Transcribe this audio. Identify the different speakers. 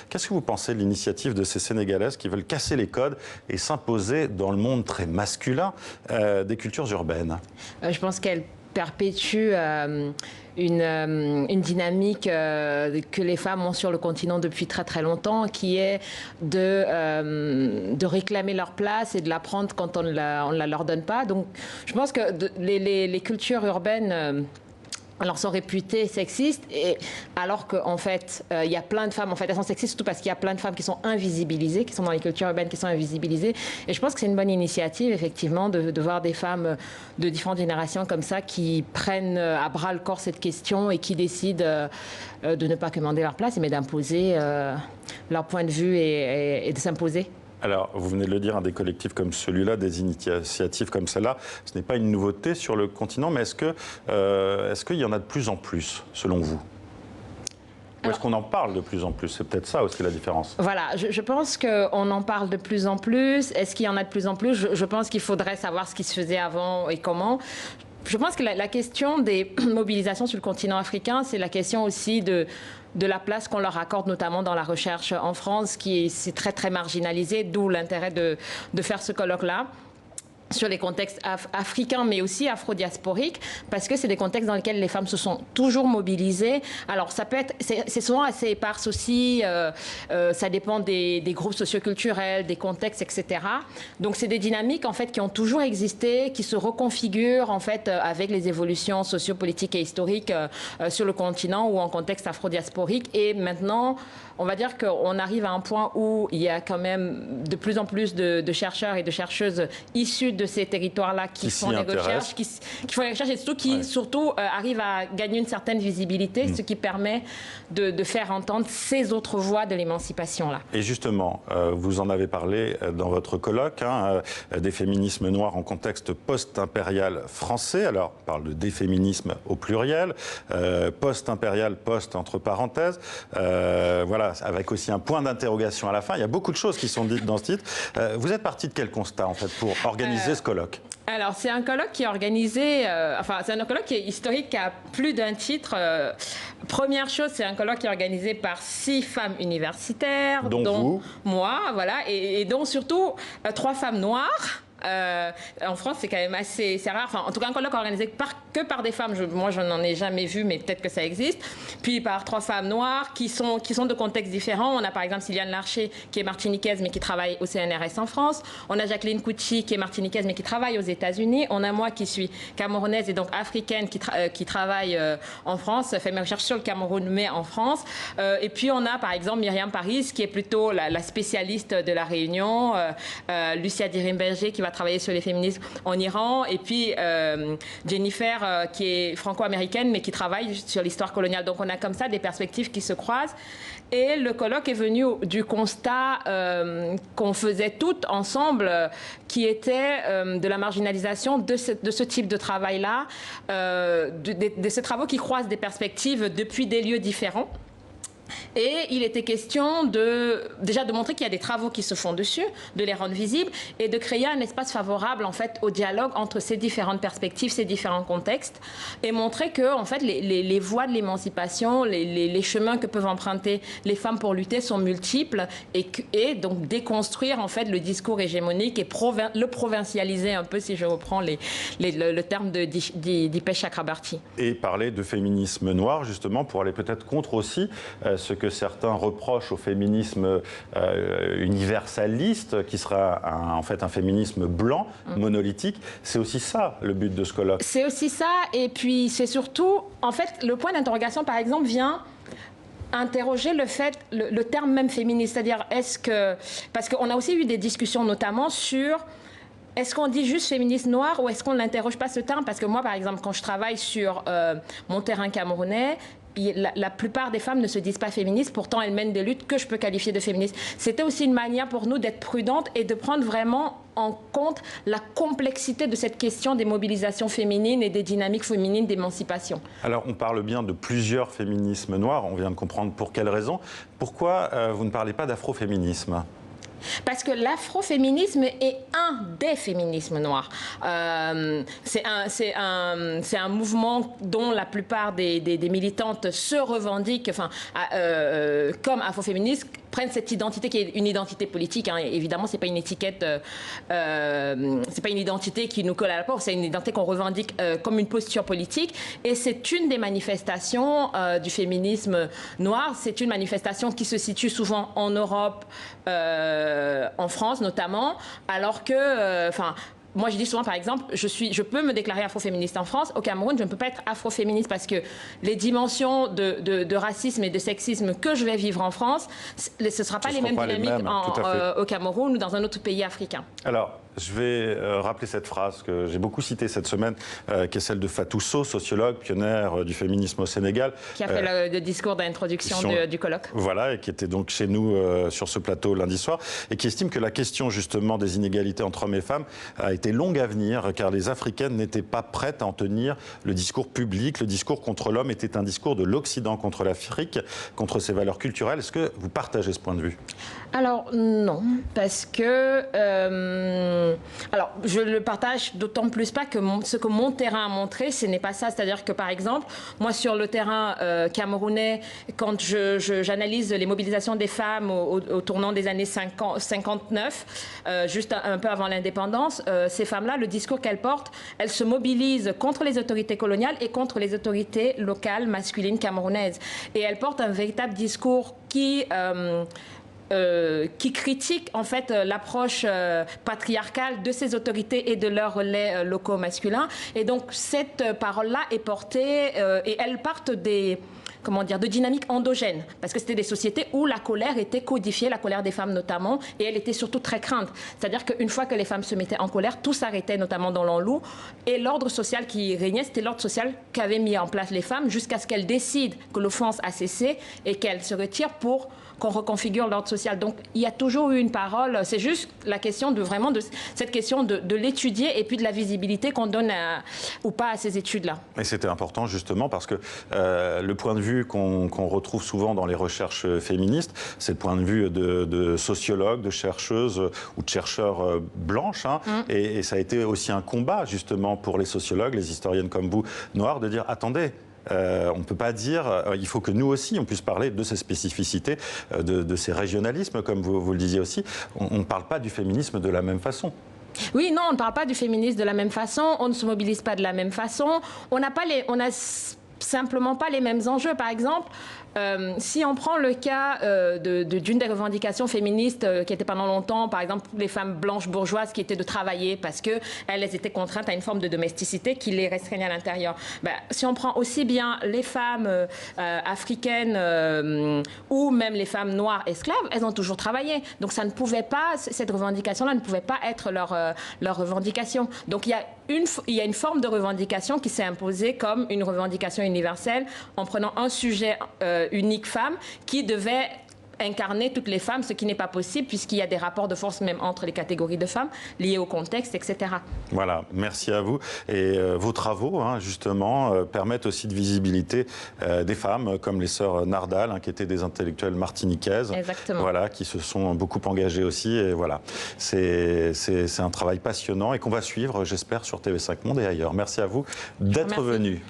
Speaker 1: Qu'est-ce que vous pensez de l'initiative de ces Sénégalaises qui veulent casser les codes et s'imposer dans le monde très masculin des cultures urbaines?
Speaker 2: Je pense qu'elle perpétue une dynamique que les femmes ont sur le continent depuis très très longtemps, qui est de réclamer leur place et de la prendre quand on ne la leur donne pas. Donc je pense que les cultures urbaines alors sont réputées sexistes, et alors qu'en fait, il y a plein de femmes, en fait, elles sont sexistes surtout parce qu'il y a plein de femmes qui sont invisibilisées, qui sont dans les cultures urbaines, qui sont invisibilisées. Et je pense que c'est une bonne initiative, effectivement, de voir des femmes de différentes générations comme ça qui prennent à bras le corps cette question et qui décident de ne pas commander leur place, mais d'imposer leur point de vue et de s'imposer.
Speaker 1: Alors, vous venez de le dire, des collectifs comme celui-là, des initiatives comme celle-là, ce n'est pas une nouveauté sur le continent, mais est-ce qu'il y en a de plus en plus, selon vous? Ou est-ce qu'on en parle de plus en plus? C'est peut-être ça aussi la différence.
Speaker 2: Voilà, je pense qu'on en parle de plus en plus. Est-ce qu'il y en a de plus en plus? Je pense qu'il faudrait savoir ce qui se faisait avant et comment. Je pense que la question des mobilisations sur le continent africain, c'est la question aussi de la place qu'on leur accorde, notamment dans la recherche en France, qui est très très marginalisée, d'où l'intérêt de faire ce colloque-là sur les contextes africains, mais aussi afro-diasporiques, parce que c'est des contextes dans lesquels les femmes se sont toujours mobilisées. Alors, ça peut être, c'est souvent assez éparse aussi, ça dépend des groupes socioculturels, des contextes, etc. Donc, c'est des dynamiques, en fait, qui ont toujours existé, qui se reconfigurent, en fait, avec les évolutions sociopolitiques et historiques sur le continent ou en contexte afro-diasporique. Et maintenant, on va dire qu'on arrive à un point où il y a quand même de plus en plus de chercheurs et de chercheuses issus de ces territoires-là qui font des recherches, qui font des recherches et surtout qui arrivent à gagner une certaine visibilité, ce qui permet de faire entendre ces autres voies de l'émancipation-là.
Speaker 1: Et justement, vous en avez parlé dans votre colloque, des féminismes noirs en contexte post-impérial français. Alors, on parle de déféminisme au pluriel, post-impérial, post entre parenthèses. Voilà, avec aussi un point d'interrogation à la fin. Il y a beaucoup de choses qui sont dites dans ce titre. Vous êtes parti de quel constat, en fait, pour organiser ce colloque?
Speaker 2: Alors, c'est un colloque qui est organisé, c'est un colloque qui est historique, qui a plus d'un titre. Première chose, c'est un colloque qui est organisé par 6 femmes universitaires, dont moi, voilà, et dont surtout 3 femmes noires. En France, c'est quand même assez rare. Enfin, en tout cas, un colloque organisé que par des femmes. Moi, je n'en ai jamais vu, mais peut-être que ça existe. Puis par 3 femmes noires qui sont de contextes différents. On a par exemple Sylviane Larcher, qui est martiniquaise, mais qui travaille au CNRS en France. On a Jacqueline Kouchi, qui est martiniquaise, mais qui travaille aux États-Unis. On a moi, qui suis camerounaise et donc africaine, qui travaille en France, fait mes recherches sur le Cameroun, mais en France. Et puis, on a par exemple Myriam Paris, qui est plutôt la spécialiste de la Réunion. Lucia Dirimberger, qui va travailler sur les féminismes en Iran, et puis Jennifer qui est franco-américaine mais qui travaille sur l'histoire coloniale. Donc on a comme ça des perspectives qui se croisent, et le colloque est venu du constat qu'on faisait toutes ensemble, qui était de la marginalisation de ce type de travail-là, de ces travaux qui croisent des perspectives depuis des lieux différents. Et il était question déjà de montrer qu'il y a des travaux qui se font dessus, de les rendre visibles et de créer un espace favorable en fait au dialogue entre ces différentes perspectives, ces différents contextes, et montrer que en fait les voies de l'émancipation, les chemins que peuvent emprunter les femmes pour lutter sont multiples, et donc déconstruire en fait le discours hégémonique et le provincialiser un peu, si je reprends le terme de Dipesh Chakrabarty. Et
Speaker 1: parler de féminisme noir justement pour aller peut-être contre aussi ce que certains reprochent au féminisme universaliste, qui sera en fait un féminisme blanc, monolithique. C'est aussi ça le but de ce colloque.
Speaker 2: C'est aussi ça, et puis c'est surtout, en fait, le point d'interrogation, par exemple, vient interroger le terme même féministe, c'est-à-dire parce qu'on a aussi eu des discussions notamment sur est-ce qu'on dit juste féministe noir ou est-ce qu'on n'interroge pas ce terme? Parce que moi, par exemple, quand je travaille sur mon terrain camerounais, la plupart des femmes ne se disent pas féministes, pourtant elles mènent des luttes que je peux qualifier de féministes. C'était aussi une manière pour nous d'être prudentes et de prendre vraiment en compte la complexité de cette question des mobilisations féminines et des dynamiques féminines d'émancipation.
Speaker 1: Alors on parle bien de plusieurs féminismes noirs, on vient de comprendre pour quelles raisons. Pourquoi vous ne parlez pas d'afroféminisme ?
Speaker 2: Parce que l'afroféminisme est un des féminismes noirs. C'est un mouvement dont la plupart des militantes se revendiquent comme afroféministes, prennent cette identité qui est une identité politique. Hein. Évidemment, c'est pas une étiquette, c'est pas une identité qui nous colle à la peau, c'est une identité qu'on revendique comme une posture politique. Et c'est une des manifestations du féminisme noir. C'est une manifestation qui se situe souvent en Europe, en France notamment, alors que, moi, je dis souvent, par exemple, je peux me déclarer afroféministe en France. Au Cameroun, je ne peux pas être afroféministe parce que les dimensions de racisme et de sexisme que je vais vivre en France, ce ne sera pas les mêmes dynamiques au Cameroun ou dans un autre pays africain.
Speaker 1: Alors, je vais rappeler cette phrase que j'ai beaucoup citée cette semaine, qui est celle de Fatou Sow, sociologue, pionnière du féminisme au Sénégal.
Speaker 2: Qui a fait le discours d'introduction du colloque.
Speaker 1: Voilà, et qui était donc chez nous sur ce plateau lundi soir, et qui estime que la question justement des inégalités entre hommes et femmes a été longue à venir, car les Africaines n'étaient pas prêtes à en tenir le discours public. Le discours contre l'homme était un discours de l'Occident contre l'Afrique, contre ses valeurs culturelles. Est-ce que vous partagez ce point de vue?
Speaker 2: Alors non, parce que alors je le partage d'autant plus pas que ce que mon terrain a montré, ce n'est pas ça. C'est-à-dire que par exemple, moi sur le terrain camerounais, quand j'analyse les mobilisations des femmes au tournant des années 59, juste un peu avant l'indépendance, ces femmes-là, le discours qu'elles portent, elles se mobilisent contre les autorités coloniales et contre les autorités locales masculines camerounaises. Et elles portent un véritable discours qui critique en fait l'approche patriarcale de ces autorités et de leurs relais locaux masculins. Et donc cette parole-là est portée et elles partent de dynamiques endogènes, parce que c'était des sociétés où la colère était codifiée, la colère des femmes notamment, et elle était surtout très crainte. C'est-à-dire qu'une fois que les femmes se mettaient en colère, tout s'arrêtait, notamment dans l'Anlou, et l'ordre social qui régnait, c'était l'ordre social qu'avaient mis en place les femmes jusqu'à ce qu'elles décident que l'offense a cessé et qu'elles se retirent pour qu'on reconfigure l'ordre social. Donc, il y a toujours eu une parole. C'est juste la question de cette question de l'étudier et puis de la visibilité qu'on donne ou pas à ces études-là.
Speaker 1: Et c'était important justement parce que le point de vue qu'on retrouve souvent dans les recherches féministes, c'est le point de vue de sociologues, de chercheuses ou de chercheurs blanches. Hein, et ça a été aussi un combat justement pour les sociologues, les historiennes comme vous, noirs, de dire attendez. On ne peut pas dire, il faut que nous aussi on puisse parler de ces spécificités, de ces régionalismes, comme vous le disiez aussi. On ne parle pas du féminisme de la même façon.
Speaker 2: Oui, non, on ne parle pas du féminisme de la même façon, on ne se mobilise pas de la même façon, on n'a simplement pas les mêmes enjeux. Par exemple, si on prend le cas d'une des revendications féministes qui était pendant longtemps, par exemple, les femmes blanches bourgeoises qui étaient de travailler parce qu'elles étaient contraintes à une forme de domesticité qui les restreignait à l'intérieur. Si on prend aussi bien les femmes africaines ou même les femmes noires esclaves, elles ont toujours travaillé. Donc ça ne pouvait pas, cette revendication-là ne pouvait pas être leur revendication. Donc il y a une forme de revendication qui s'est imposée comme une revendication universelle en prenant un sujet unique femme qui devait incarner toutes les femmes, ce qui n'est pas possible puisqu'il y a des rapports de force même entre les catégories de femmes liés au contexte, etc.
Speaker 1: Voilà, merci à vous. Et vos travaux, hein, justement, permettent aussi de visibilité des femmes comme les sœurs Nardal, hein, qui étaient des intellectuelles martiniquaises.
Speaker 2: Exactement.
Speaker 1: Voilà, qui se sont beaucoup engagées aussi. Et voilà, c'est un travail passionnant et qu'on va suivre, j'espère, sur TV5 Monde et ailleurs. Merci à vous d'être venu.